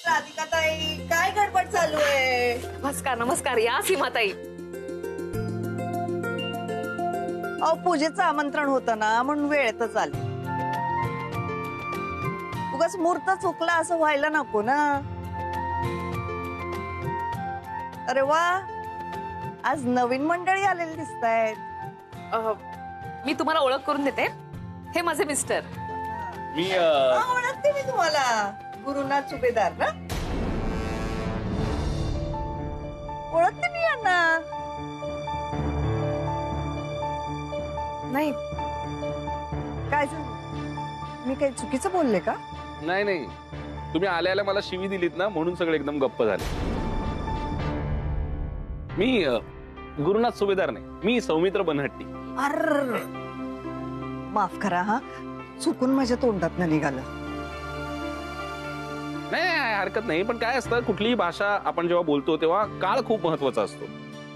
राधिकाताई, काय गडबड चालू आहे? नमस्कार नमस्कार, या सीमाताई. अहो, पूजेचं आमंत्रण होतं ना, म्हणून वेळेतच आले. उगाच मुहूर्त चुकला असं व्हायला नको ना. अरे वा, आज नवीन मंडळी आलेली दिसतायत. मी तुम्हाला ओळख करून देते. हे माझे मिस्टर. मी ओळखते मी तुम्हाला, गुरुनाथ सुभेदार ना. ओळखते मी यांना. नाही, काय झालं? मी काही चुकीचं बोलले का? नाही नाही, तुम्ही आल्या आल्या मला शिवी दिलीत ना, म्हणून सगळे एकदम गप्प झाले. मी गुरुनाथ सुभेदार नाही, मी सौमित्र बनहट्टी. अर माफ करा हा, चुकून माझ्या तोंडात निघालं. नाही हरकत नाही, पण काय असतं, कुठलीही भाषा आपण जेव्हा बोलतो तेव्हा काळ खूप महत्वाचा असतो.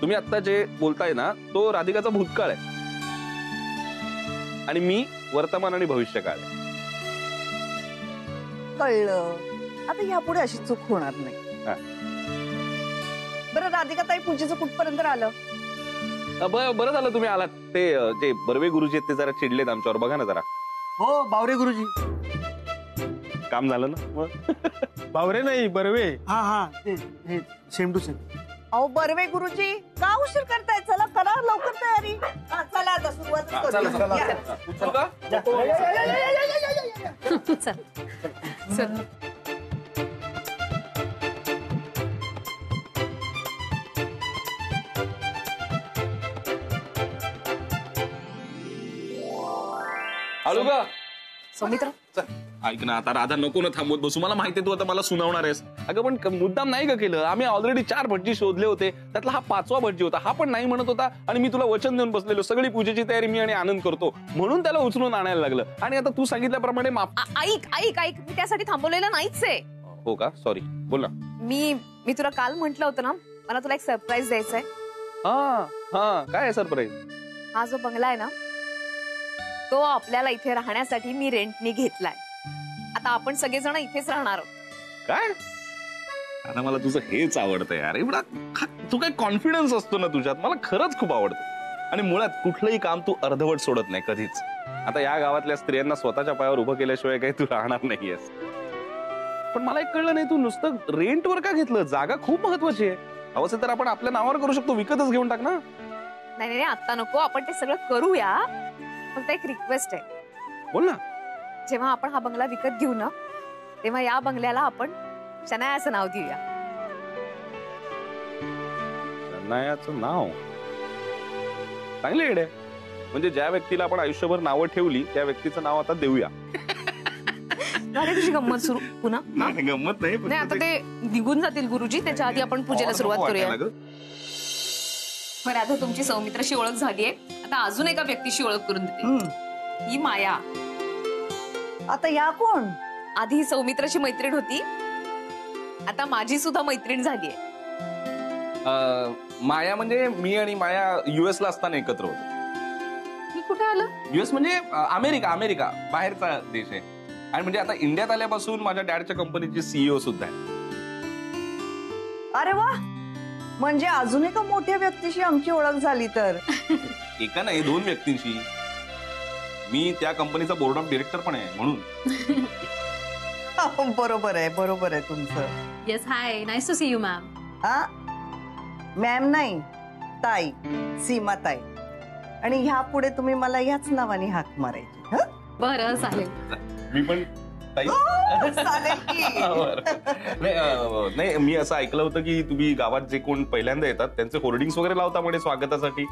तुम्ही आता जे बोलताय ना, तो राधिकाचा भूतकाळ आहे आणि मी वर्तमान आणि भविष्यकाळ आहे. कळलं. आता यापुढे अशी चूक होणार नाही. बरं राधिकाताई, पूजेचं कुठपर्यंत आलं? बरं झालं तुम्ही आलात. ते जे बर्वे गुरुजी आहेत ते जरा चिडलेत आमच्यावर, बघा ना जरा. हो, बावरे गुरुजी. काम झालं ना? बावरे नाही, बर्वे. हा हा, ते सेम टू सेम. अहो बर्वे गुरुजी, का उशीर करताय? चला करा लवकर तयारी. चला आता सुरुवात चल. आलो का सौमित्र? ऐक ना, आता राधा नको ना थांबवत बसू. मला माहिती तू आता मला सुनावणार आहेस. अगं पण मुद्दाम नाही का केलं? आम्ही ऑलरेडी 4 भटजी शोधले होते, त्यातला हा 5वा भटजी होता. हा पण नाही म्हणत होता आणि मी तुला वचन देऊन बसलेलो, सगळी पूजेची तयारी मी आणि आनंद करतो, म्हणून त्याला उचलून आणायला लागलं. आणि आता तू सांगितल्याप्रमाणे ऐक ऐक ऐक, मी त्यासाठी थांबवलेलं नाहीच आहे. हो का? सॉरी, बोल ना. मी तुला काल म्हटलं होतं ना, मला तुला एक सरप्राईज द्यायचंय. हा, काय आहे सरप्राईज? हा जो बंगला आहे ना, तो आपल्याला इथे राहण्यासाठी मी रेंटनी घेतलाय. आता आपण सगळेजण इथेच राहणार आहोत. काय? आता मला तुझं हेच आवडतं यार. एवढा तू काय कॉन्फिडन्स असतो ना तुझ्यात, मला खरंच खूप आवडतं. आणि मुळात कुठलंही काम तू अर्धवट सोडत नाही कधीच. आता या गावातल्या स्त्रियांना स्वतःच्या पायावर उभं केल्याशिवाय काही तू राहणार नाहीयेस. पण मला एक कळलं नाही, तू नुसतं रेंटवर का घेतलं? जागा खूप महत्वाची आहे. अवश्य तर आपण आपल्या नावावर करू शकतो, विकतच घेऊन टाक ना. नाही नाही, आता नको, आपण ते सगळं करूया. फक्त एक रिक्वेस्ट आहे. बोल ना. जेव्हा आपण हा बंगला विकत घेऊ ना, तेव्हा या बंगल्याला आपण शनायाचं नाव देऊया. शनायाचं नाव? चांगली आयडिया. म्हणजे ज्या व्यक्तीला आपण आयुष्यभर नावं ठेवली त्या व्यक्तीचं नाव आता देऊया. झाली तुझी गंमत सुरू पुन्हा? गंमत नाही, आता ते निघून जातील गुरुजी, त्याच्या आधी आपण पूजेला सुरुवात करूया. बरं, आता तुमची सौमित्राशी ओळख झालीये, आता अजून एका व्यक्तीशी ओळख करून देते. ही माया. आता या कोण? आधी ही सौमित्राची मैत्रीण होती, आता माझी सुद्धा मैत्रीण झालीये. माया म्हणजे मी आणि माया US ला असताना एकत्र होतो. ही कुठे आलं? US म्हणजे अमेरिका बाहेरचा देश आहे. आणि म्हणजे आता इंडियात आल्यापासून माझ्या डॅडच्या कंपनीची CEO सुद्धा आहे. अरे वा, म्हणजे अजून एका मोठ्या व्यक्तीशी आमची ओळख झाली तर. एका नाही, 2 व्यक्तींशी. मी त्या कंपनीचा बोर्ड ऑफ डिरेक्टर पण आहे, म्हणून. बरोबर आहे तुमचं. Yes, hi, nice to see you ma'am. हा, मॅम नाही, ताई, सीमा ताई. आणि ह्या पुढे तुम्ही मला ह्याच नावाने हाक मारायची. बरं, चालेल. मी पण नाही, मी असं ऐकलं होतं की तुम्ही गावात जे कोण पहिल्यांदा येतात त्यांचे होर्डिंग्स वगैरे लावता म्हणजे स्वागतासाठी.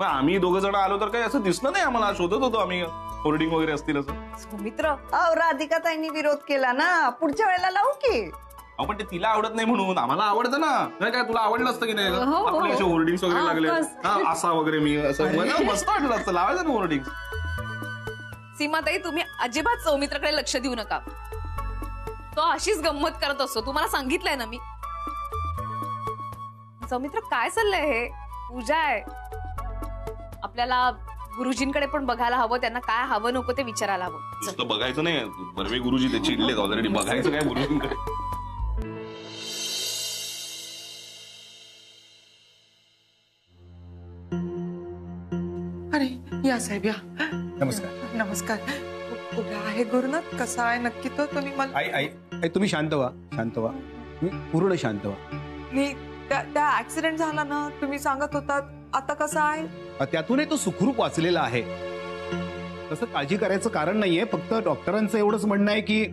आम्ही 2 जण आलो तर काही असं दिसलं नाही आम्हाला. शोधत होतो आम्ही होर्डिंग वगैरे असतील असं. सौमित्र, राधिका ताईंनी विरोध केला ना, पुढच्या वेळेला लावू की. पण ते तिला आवडत नाही म्हणून आम्हाला आवडतं ना. नाही काय, तुला आवडलं असतं की नाही? आपले असे होर्डिंग्स वगैरे लागले, असा वगैरे, मी असं मस्त वाटलं असतं, लावायचं ना होर्डिंग्स. सीमाताई, तुम्ही अजिबात सौमित्राकडे लक्ष देऊ नका. तो अशीच गंमत करत असतो, तुम्हाला सांगितलंय ना मी. सौमित्र, काय चाललंय हे? पूजा आहे, आपल्याला गुरुजींकडे पण बघायला हवं, त्यांना काय हवं नको ते विचारायला हवं. चल. नुसतं बघायचं नाही, बर्वे गुरुजी ते चिडलेत ऑलरेडी. बघायचं काय गुरुजींकडे. अरे या साहेब या. नमस्कार. नमस्कार. कुठे आहे गुरुनाथ? कसा आहे नक्की तो? तुम्ही मला आई आई आई, तुम्ही शांत व्हा, शांत व्हा, तुम्ही पूर्ण शांत व्हा. मी त्या ऍक्सिडेंट झाला ना, तुम्ही सांगत होतात, आता कसा आहे? त्यातूनही तो सुखरूप वाचलेला आहे. तसं काळजी करायचं कारण नाहीये. फक्त डॉक्टरांचं एवढंच म्हणणं आहे की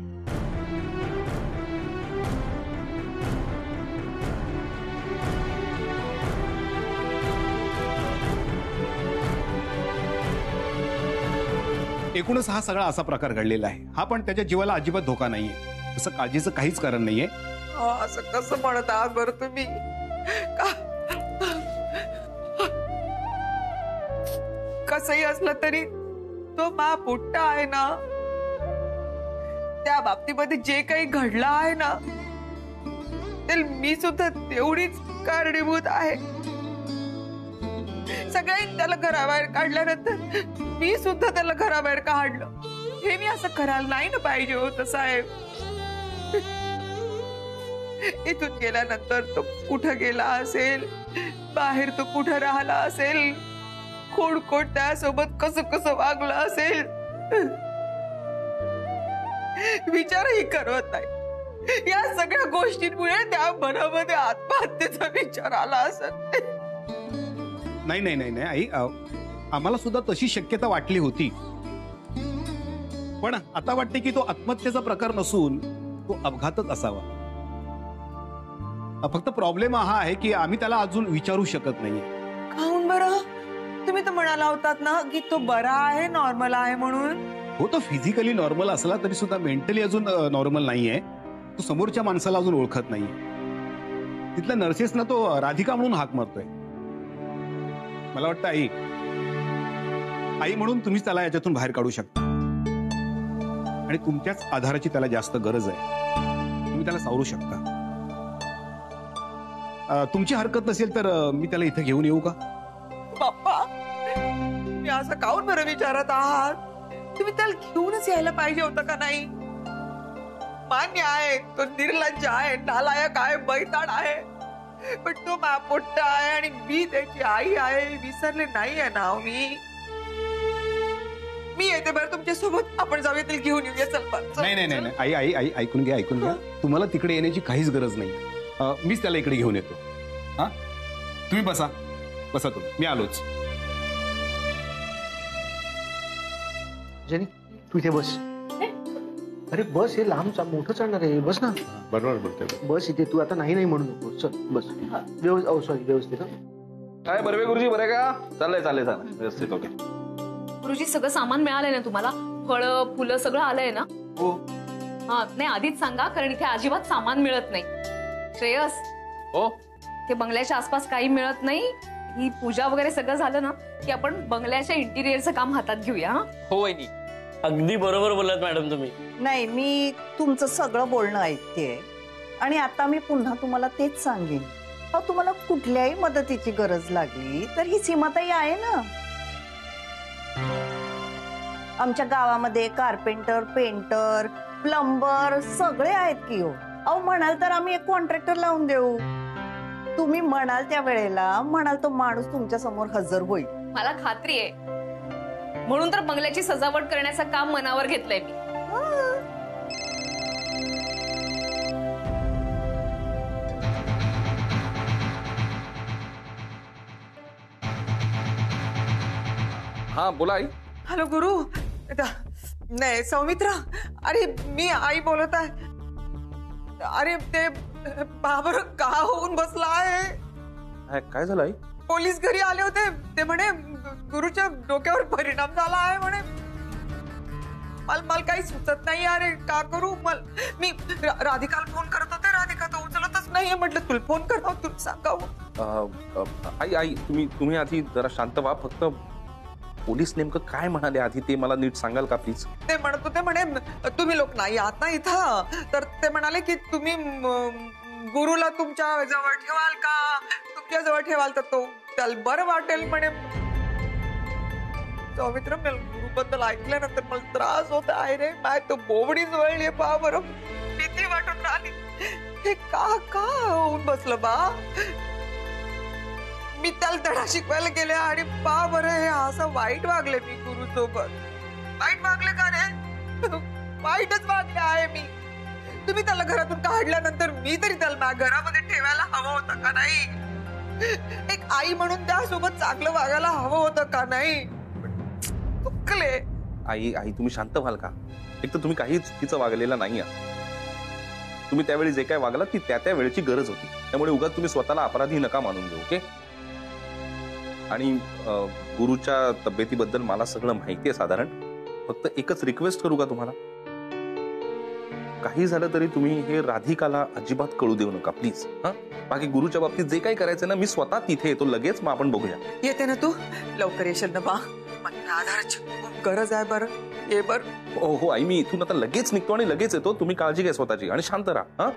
एकूणच हा सगळा असा प्रकार घडलेला आहे. हा पण त्याच्या जीवाला अजिबात धोका नाहीये. तसं काळजीचं काहीच कारण नाहीये. असं कसं म्हणत आहात बरं तुम्ही? कसंही असलं तरी तो मा पुट्टा आहे ना, त्या बाबतीमध्ये जे काही घडलं आहे ना, ते मी सुद्धा तेवढीच कारणीभूत आहे. सगळ्यांनी त्याला घराबाहेर काढल्यानंतर मी सुद्धा त्याला घराबाहेर काढलं. हे मी असं करायला नाही ना पाहिजे होतं साहेब. इथून गेल्यानंतर तो कुठं गेला असेल, बाहेर तो कुठं राहिला असेल, कोण कोण त्यासोबत कसं कसं वागलं असेल, विचारही करत नाही. या सगळ्या गोष्टींमुळे त्या मनामध्ये आत्महत्येचा विचार आला असेल. नाही नाही नाही नाही आई, आम्हाला सुद्धा तशी शक्यता वाटली होती. पण आता वाटते की तो आत्महत्येचा प्रकार नसून तो अपघातच असावा. फक्त प्रॉब्लेम हा आहे की आम्ही त्याला अजून विचारू शकत नाहीये. काहून बरं? तुम्ही तर म्हणाला होतात ना की तो बरा आहे, नॉर्मल आहे म्हणून. हो, तो फिजिकली नॉर्मल असला तरी सुद्धा मेंटली अजून नॉर्मल नाहीये. तो समोरच्या माणसाला अजून ओळखत नाहीये. तिथल्या नर्सेसना तो राधिका म्हणून हाक मारतोय. मला वाटतं आई आई म्हणून तुम्हीच त्याला याच्यातून बाहेर काढू शकता. आणि तुमच्याच आधाराची त्याला जास्त गरज आहे. तुम्ही त्याला सावरू शकता. तुमची हरकत नसेल तर मी त्याला इथे घेऊन येऊ का? बाप्पा, मी असं काहून बरं विचारत आहात? तुम्ही त्याला घेऊनच यायला पाहिजे होतं का नाही? मान्य आहे तो निर्लज्ज आहे, नालायक आहे, बैताड आहे, पण तो मापोट्टा आहे आणि मी त्याची आई आहे. विसरले नाहीये ना मी येते बरं तुमच्या सोबत. आपण जाऊया, त्याला घेऊन येऊया. चल नाही नाही नाही आई आई आई ऐकून घ्या, ऐकून घ्या. तुम्हाला तिकडे येण्याची काहीच गरज नाही. मीच त्याला इकडे घेऊन येतो. हा, तुम्ही बसा बसा, तुम्ही, मी आलोच. जेनी तू इथे बस. अरे बस, हे लांब मोठं चढणार आहे. बस ना. बरोबर बोलतोय. बस इथे. तू आता नाही नाही म्हणू नको. चल बस. सॉरी, व्यवस्थित. काय बर्वे गुरुजी, बरे का? चाललंय चाललंय चाललंय व्यवस्थित. ओके गुरुजी, सगळं सामान मिळालंय ना तुम्हाला? फळं फुलं सगळं आलंय ना? हो. हा, नाही आधीच सांगा, कारण इथे अजिबात सामान मिळत नाही. श्रेयस, हो, ते बंगल्याच्या आसपास काही मिळत नाही. ही पूजा वगैरे सगळं झालं ना की आपण बंगल्याच्या इंटिरियरचं काम हातात घेऊया. हो वहिनी, अगदी बरोबर बोलत मॅडम तुम्ही. नाही, मी तुमचं सगळं बोलणं ऐकतेय आणि आता मी पुन्हा तुम्हाला तेच सांगेन. तुम्हाला कुठल्याही मदतीची गरज लागली तर ही सीमाताई आहे ना. आमच्या गावामध्ये कार्पेंटर, पेंटर, प्लंबर सगळे आहेत की हो. अहो, म्हणाल तर आम्ही एक कॉन्ट्रॅक्टर लावून देऊ. तुम्ही म्हणाल त्या वेळेला म्हणाल तो माणूस तुमच्या समोर हजर होईल. मला खात्री आहे, म्हणून तर बंगल्याची सजावट करण्याचं काम मनावर घेतलंय मी. हा बोला आई. हॅलो गुरु. नाही सौमित्रा, अरे मी आई बोलत आहे. अरे ते बाबर का होऊन बसला आहे. काय झालं आई? पोलीस घरी आले होते. ते म्हणे गुरुच्या डोक्यावर परिणाम झाला आहे म्हणे. मला काही सुचत नाही. अरे का करू? मी राधिकाला फोन करत होते, राधिका तर उचलतच नाहीये. म्हटलं तुला फोन करावं, तुला सांगावं. आई आई तुम्ही आधी जरा शांत व्हा. फक्त पोलीस नेमकं काय म्हणाले आधी ते मला नीट सांगाल का प्लीज? ते म्हणत होते, म्हणे तुम्ही लोक नाही आहात ना इथं, तर ते म्हणाले की तुम्ही गुरुला तुमच्या जवळ ठेवाल का? तुमच्या जवळ ठेवाल तर तो त्याला बरं वाटेल म्हणे. सौमित्र गुरुबद्दल ऐकल्यानंतर मला त्रास होत आहे रे. माय तो बोबडीच वळली पहा बरं. भीती वाटून राहिली. हे का का होऊन बसलं बा. मी त्याला धडा शिकवायला गेले आणि पहा बरं हे असं वाईट वागले मी गुरु सोबत. वाईट वागले का रे. वाईटच वागले आहे मी. तुम्ही त्याला घरातून काढल्यानंतर मी तरी त्याला माझ्या घरामध्ये ठेवायला हवं होतं का नाही. एक आई म्हणून त्यासोबत चांगलं वागायला हवं होतं का नाही. चुकले. आई आई तुम्ही शांत व्हाल का. एक तर तुम्ही काही चुकीचं वागलेलं नाही आहात. तुम्ही त्यावेळी जे काय वागलात ती त्या वेळेची गरज होती. त्यामुळे उगाच तुम्ही स्वतःला अपराधी नका मानून घेऊ. ओके. आणि गुरुच्या तब्येतीबद्दल मला सगळं माहिती आहे साधारण. फक्त एकच रिक्वेस्ट करू का तुम्हाला. काही झालं तरी तुम्ही हे राधिकाला अजिबात कळू देऊ नका प्लीज. हा बाकी गुरुच्या बाबतीत जे काही करायचं ना मी स्वतः तिथे येतो लगेच. मग आपण बघूया. येते ना तू लवकर येशील ना बा. मला आधाराची खूप गरज आहे. बरं ये बर. हो हो आई मी इथून आता लगेच निघतो आणि लगेच येतो. तुम्ही काळजी घ्या स्वतःची आणि शांत राहा. हा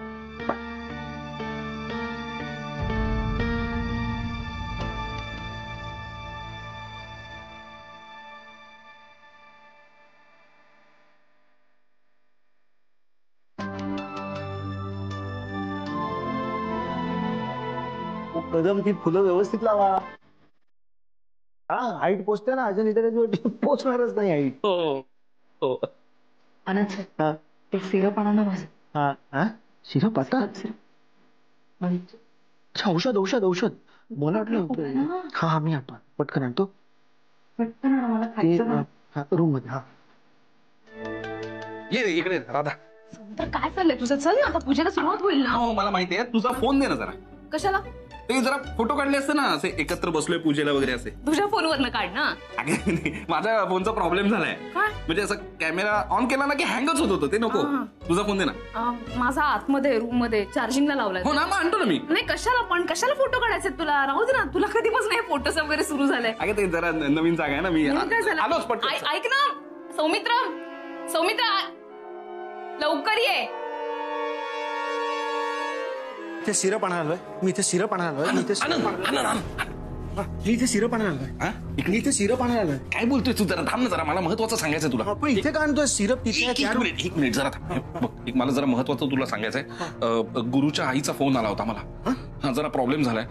कदम ती फुलं व्यवस्थित लावा. हा हाईट पोचते ना. अजून इथे पोचणारच नाही हाईट. हो हो. आनंद सर ते सिरप आणा ना माझं. हा हा सिरप आता. अच्छा औषध औषध औषध. मला वाटलं हा हा मी आणतो पटकन आणतो. पटकन आणा मला खायचं ना. रूम मध्ये. हा ये इकडे राधा. तर काय चाललंय तुझं. चल ना आता पूजेला सुरुवात होईल ना. हो मला माहिती आहे. तुझा फोन दे ना जरा. कशाला. ते जरा फोटो काढले असते ना असे एकत्र बसलोय पूजेला वगैरे असे. तुझ्या फोनवरनं काढ ना. माझ्या फोनचा प्रॉब्लेम झालाय. काय म्हणजे असं कॅमेरा ऑन केला ना की हँगच होत होतं. ते नको. तुझा फोन दे ना. माझा आतमध्ये रूम मध्ये चार्जिंगला लावलाय. हो ना मग आणतो ना मी. नाही कशाला पण कशाला फोटो काढायचे तुला. राहू दे ना. तुला कधीपासून हे फोटोज वगैरे सुरू झालंय. अगं ते जरा नवीन जागा आहे ना. मी काय झालं आलोच पटकन. ऐक ना सौमित्र. सौमित्र लवकर ये. इथे सिरप आणायला मी इथे सिरप आणायला मी इथे सिरप आणायला मी इथे सिरप आणायला. काय बोलतोय तू. जरा थांब ना जरा. मला महत्वाचं सांगायचं तुला. पण इथे काय आणतोय सिरप तिथे. एक मिनिट जरा थांब. बघ एक मला जरा महत्वाचं तुला सांगायचंय. गुरुच्या आईचा फोन आला होता मला. हा जरा प्रॉब्लेम झालाय.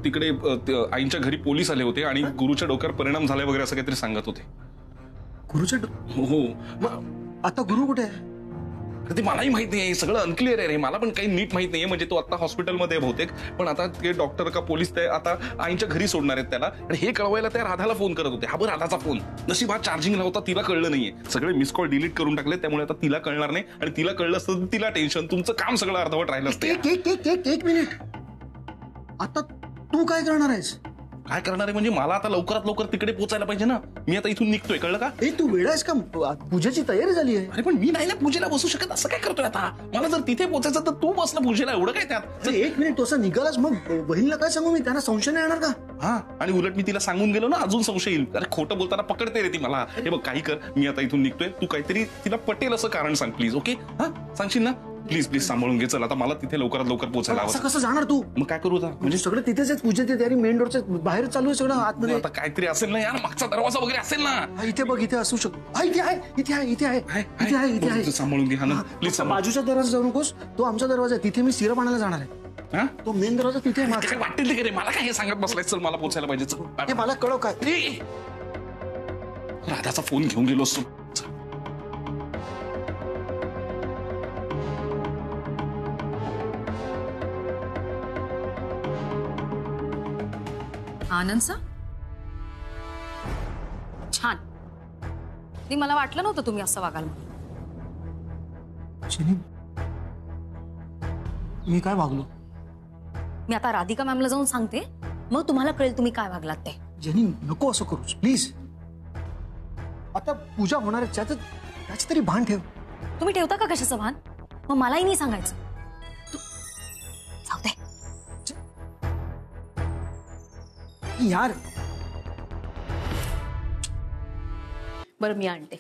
तिकडे आईच्या घरी पोलीस आले होते आणि गुरुच्या डोक्यावर परिणाम झाले वगैरे असं काहीतरी सांगत होते. गुरुच्या हो मग आता गुरु कुठे आहे. ते मलाही माहित नाही. सगळं अनक्लिअर आहे रे. मला पण काही नीट माहित नाहीये. म्हणजे तो आता हॉस्पिटलमध्ये बहुतेक. पण आता ते डॉक्टर का पोलीस ते आता आईच्या घरी सोडणार आहेत त्याला. आणि हे कळवायला त्या राधाला फोन करत होते. हा बरं राधाचा फोन. नशीब हा चार्जिंगला होता. तिला कळलं नाहीये. सगळे मिस कॉल डिलीट करून टाकले. त्यामुळे आता तिला कळणार नाही. आणि तिला कळलं असतं तर तिला टेन्शन. तुमचं काम सगळं अर्धवट राहिलं असतं. एक मिनिट. आता तू काय करणार आहेस. काय करणार आहे म्हणजे मला आता लवकरात लवकर तिकडे पोहोचायला पाहिजे ना. मी आता इथून निघतोय. कळलं का. तू वेळ आहेस का. पूजेची तयारी झाली आहे. अरे पण मी नाही ना पूजेला बसू शकत. असं काय करतोय आता. मला जर तिथे पोहोचायचं तर तू बस ना पूजेला. एवढं काय त्यात. एक मिनिट. तसं निघालास मग बहिणीला काय सांगू मी. त्यांना संशय नाही येणार का. हा आणि उलट मी तिला सांगून गेलो ना अजून संशय येईल. अरे खोटं बोलताना पकडते रे ती मला. हे बघ काही कर. मी आता इथून निघतोय. तू काहीतरी तिला पटेल असं कारण सांग प्लीज. ओके. हा सांगशील ना. प्लीज प्लीज सांभाळून घे. चल आता मला तिथे लवकरात लवकर पोहोचायला असं कसं जाणार तू. मग काय करू आता. म्हणजे सगळं तिथेच आहे. पूजेची तयारी मेन डोरच्या बाहेर चालू आहे सगळं आतमध्ये. आता काहीतरी असेल ना यार. मागचा दरवाजा वगैरे असेल ना. इथे बघ. इथे असू शकतो. इथे आहे इथे आहे इथे आहे इथे आहे इथे आहे. सांभाळून घे. हा ना प्लीज. बाजूच्या दरवाजा जाऊ नकोस. तो आमचा दरवाजा आहे. तिथे मी सिरप आणायला जाणार आहे. हा तो मेन दरवाजा तिथे आहे. काय वाटेल ते मला काय हे सांगत बसलाय. चल मला पोहोचायला पाहिजे. चल हे मला कळव काय. राधाचा फोन घेऊन गेलो असतो. आनंद सर छान. मला वाटलं नव्हतं तुम्ही असं वागाल. मी काय वागलो. मी आता राधिका मॅमला जाऊन सांगते. मग तुम्हाला कळेल तुम्ही काय वागलात ते. जेनी नको असं करूस प्लीज. आता पूजा होणार आहे. त्याचं तरी भान ठेव. तुम्ही ठेवता का कशाचं भान. मग मलाही नाही सांगायचं. जाऊ दे यार. बरं मी आणते.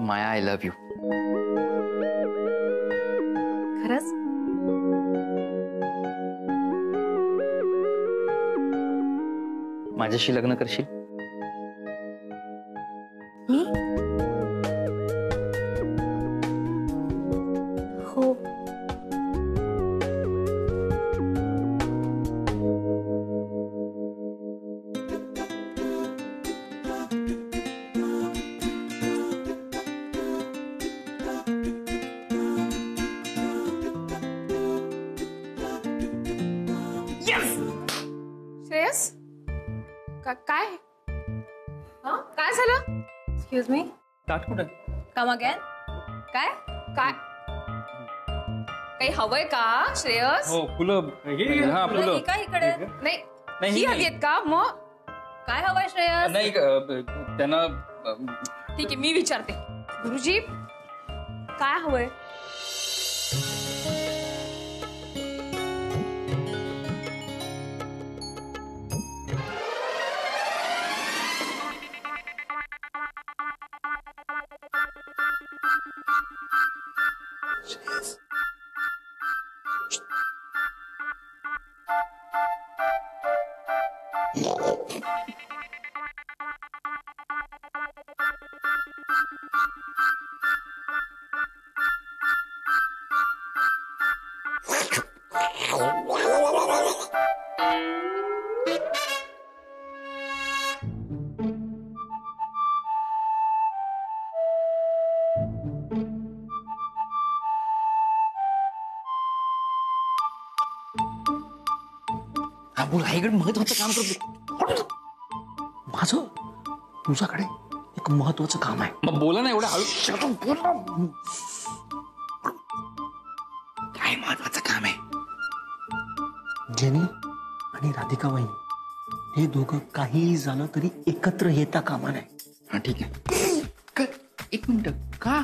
माया, आय लव्ह यू. खरंच? माझ्याशी लग्न करशील? मी? हो. श्रेयस, काय काय झालं? एक्सक्यूज मी, ताट कुठे? Come again. काय काय काही हवंय का श्रेयस? हो, फुलं. हा, फुलं. का इकडे नाही नाही, ही नाही. हवी आहेत का? मग काय हवंय श्रेयस? नाही, त्यांना ठीक आहे, मी विचारते. गुरुजी, काय हवंय? हा, बोल. आईकडे महत्वाचं काम करतो. माझं तुझ्याकडे एक महत्वाचं काम आहे. मग बोला ना, एवढं हळू. बोल ना. काय महत्वाचं काम आहे? जेनी आणि राधिका वहिनी हे दोघं काहीही झालं तरी एकत्र येता कामा नाही. हा, ठीक आहे. एक मिनिट. का?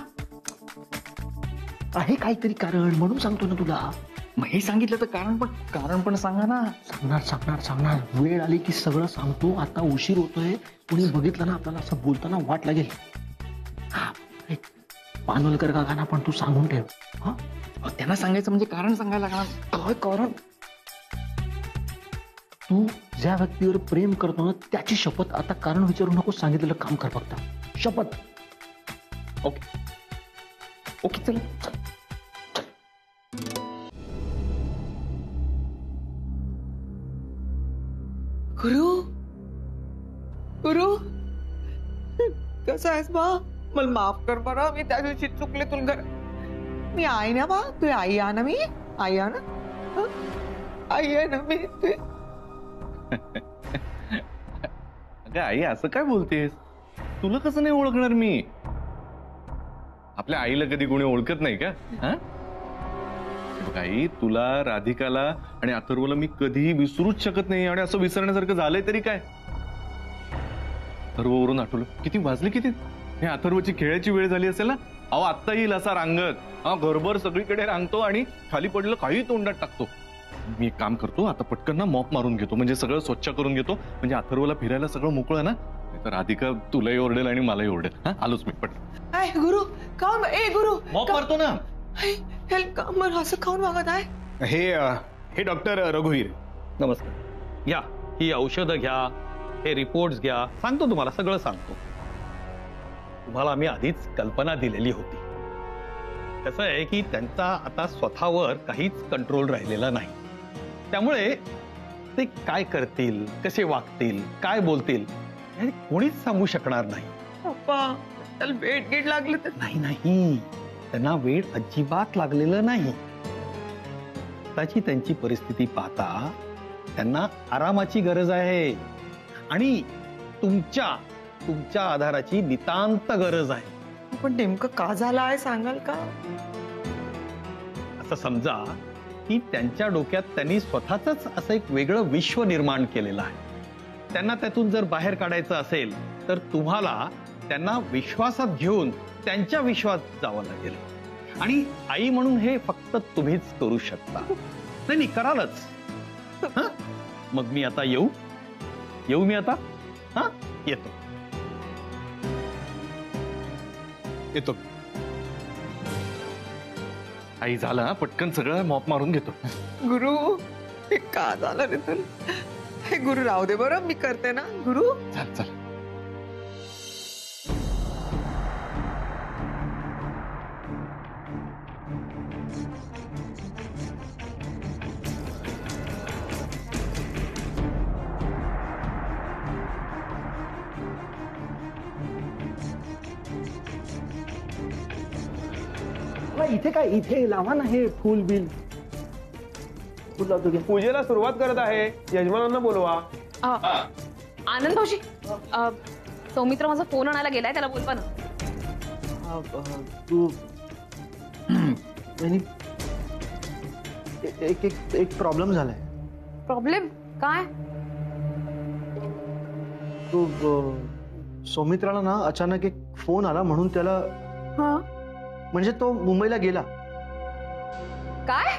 आहे काहीतरी कारण, म्हणून सांगतो ना तुला. मग हे सांगितलं तर कारण पण सांगा ना. सांगणार. वेळ आली की सगळं सांगतो. आता उशीर होतोय. कोणी बघितलं ना आपल्याला असं बोलताना वाट लागेल. हा, पानोलकर काकांना पण तू सांगून ठेव. हा, त्यांना सांगायचं म्हणजे कारण सांगायला लागणार. काय कारण? तू ज्या व्यक्तीवर प्रेम करतो ना त्याची शपथ. आता कारण विचारू नको, सांगितलेलं काम कर फक्त. शपथ. ओके, चला. गुरु कसं आहेस बा? मला माफ कर बरं, मी त्या दिवशी चुकले तुला. मी आई ना बा, तू आई आ ना. मी आई आ ना. आई आहे ना मी. अगं आई, असं काय बोलतेस? तुला कसं नाही ओळखणार मी? आपल्या आईला कधी कोणी ओळखत नाही का? हा, बघ आई, तुला, राधिकाला आणि अथर्वला मी कधीही विसरूच शकत नाही. आणि असं विसरण्यासारखं झालंय तरी काय? अथर्ववरून आठवलं. किती वाजले? किती? हे अथर्वची खेळाची वेळ झाली असेल ना. अहो, आत्ता येईल असा रांगत. हा, घरभर सगळीकडे रांगतो आणि खाली पडलं काही तोंडात टाकतो. मी एक काम करतो, आता पटकन ना मॉप मारून घेतो, म्हणजे सगळं स्वच्छ करून घेतो. म्हणजे अथर्वला फिरायला सगळं मोकळं ना. तर राधिका तुलाही ओरडेल आणि मलाही ओरडेल. हा, आलोच मी पटकन. आय गुरु काऊन? ए गुरु, मॉप मारतो ना. हेल्प का? मग असं खाऊन वागत आहे? हे डॉक्टर रघुवीर. नमस्कार. घ्या, ही औषधं घ्या, हे रिपोर्ट्स घ्या. सांगतो तुम्हाला, सगळं सांगतो. तुम्हाला आम्ही आधीच कल्पना दिलेली होती. कसं आहे की त्यांचा आता स्वतःवर काहीच कंट्रोल राहिलेला नाही. त्यामुळे ते काय करतील, कसे वागतील, काय बोलतील हे कोणीच सांगू शकणार नाही. पप्पा, त्याला वेट गेट लागलं तर? नाही, त्यांना वेळ अजिबात लागलेलं नाही. त्याची त्यांची परिस्थिती पाहता त्यांना आरामाची गरज आहे आणि तुमच्या आधाराची नितांत गरज आहे. पण नेमकं का झालं आहे सांगाल का? असं समजा की त्यांच्या डोक्यात त्यांनी स्वतःच असं एक वेगळं विश्व निर्माण केलेलं आहे. त्यांना त्यातून जर बाहेर काढायचं असेल तर तुम्हाला त्यांना विश्वासात घेऊन त्यांच्या विश्वासात जावं लागेल. आणि आई म्हणून हे फक्त तुम्हीच करू शकता. नाही, करालच. मग मी आता येऊ मी आता? हा, येतो. येतो. आई झालं हा, पटकन सगळं मॉप मारून घेतो. गुरु हे का झालं रे तर हे गुरु राहू दे बरं मी करते ना गुरु. चल चल. इथे काय, इथे लावा ना हे फुल बिल. फुल लावतो घे. पूजेला सुरुवात करत आहे, यजमानांना बोलवा. आनंद भाऊजी, सौमित्र माझा फोन आणायला गेलाय, त्याला बोलवा ना. तू वहिनी, एक प्रॉब्लेम झालाय. प्रॉब्लेम काय? तो सौमित्राला ना अचानक एक फोन आला म्हणून त्याला, हा म्हणजे तो मुंबईला गेला. काय?